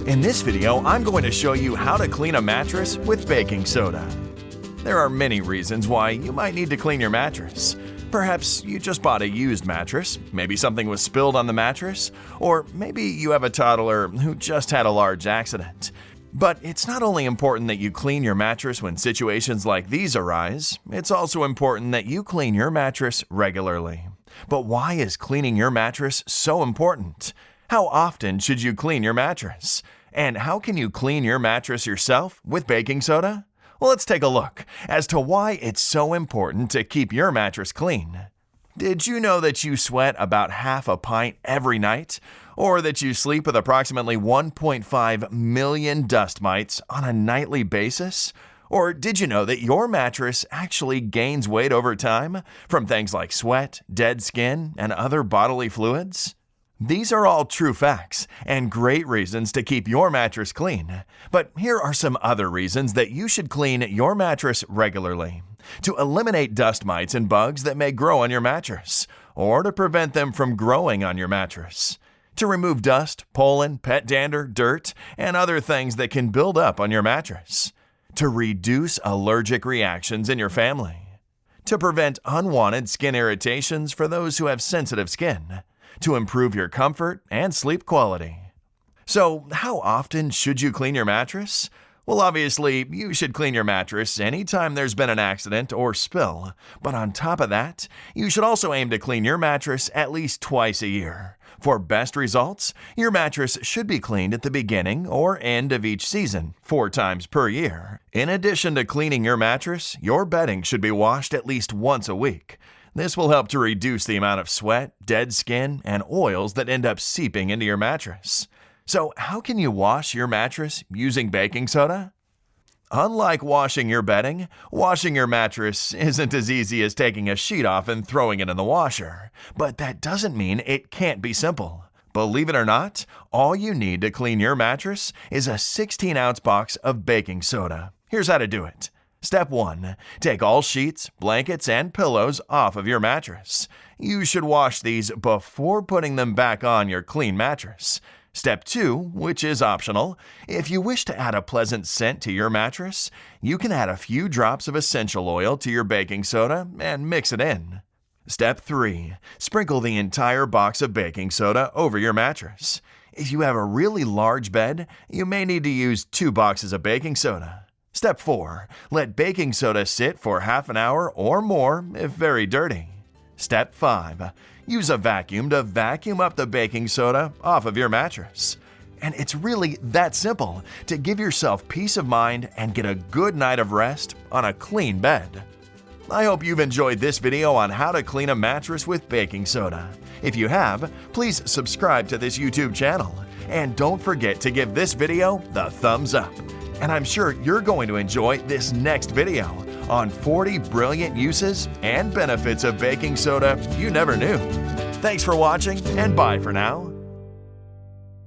In this video, I'm going to show you how to clean a mattress with baking soda. There are many reasons why you might need to clean your mattress. Perhaps you just bought a used mattress, maybe something was spilled on the mattress, or maybe you have a toddler who just had a large accident. But it's not only important that you clean your mattress when situations like these arise, it's also important that you clean your mattress regularly. But why is cleaning your mattress so important? How often should you clean your mattress? And how can you clean your mattress yourself with baking soda? Well, let's take a look as to why it's so important to keep your mattress clean. Did you know that you sweat about half a pint every night? Or that you sleep with approximately 1.5 million dust mites on a nightly basis? Or did you know that your mattress actually gains weight over time from things like sweat, dead skin, and other bodily fluids? These are all true facts and great reasons to keep your mattress clean. But here are some other reasons that you should clean your mattress regularly. To eliminate dust mites and bugs that may grow on your mattress, or to prevent them from growing on your mattress. To remove dust, pollen, pet dander, dirt, and other things that can build up on your mattress. To reduce allergic reactions in your family. To prevent unwanted skin irritations for those who have sensitive skin. To improve your comfort and sleep quality. So, how often should you clean your mattress? Well, obviously, you should clean your mattress anytime there's been an accident or spill. But on top of that, you should also aim to clean your mattress at least twice a year. For best results, your mattress should be cleaned at the beginning or end of each season, 4 times per year. In addition to cleaning your mattress, your bedding should be washed at least once a week. This will help to reduce the amount of sweat, dead skin, and oils that end up seeping into your mattress. So, how can you wash your mattress using baking soda? Unlike washing your bedding, washing your mattress isn't as easy as taking a sheet off and throwing it in the washer. But that doesn't mean it can't be simple. Believe it or not, all you need to clean your mattress is a 16-ounce box of baking soda. Here's how to do it. Step 1. Take all sheets, blankets, and pillows off of your mattress. You should wash these before putting them back on your clean mattress. Step 2, which is optional, if you wish to add a pleasant scent to your mattress, you can add a few drops of essential oil to your baking soda and mix it in. Step 3, sprinkle the entire box of baking soda over your mattress. If you have a really large bed, you may need to use 2 boxes of baking soda. Step 4, let baking soda sit for half an hour or more if very dirty. Step 5, use a vacuum to vacuum up the baking soda off of your mattress. And it's really that simple to give yourself peace of mind and get a good night of rest on a clean bed. I hope you've enjoyed this video on how to clean a mattress with baking soda. If you have, please subscribe to this YouTube channel. And don't forget to give this video the thumbs up. And I'm sure you're going to enjoy this next video on 40 brilliant uses and benefits of baking soda you never knew. Thanks for watching, and bye for now.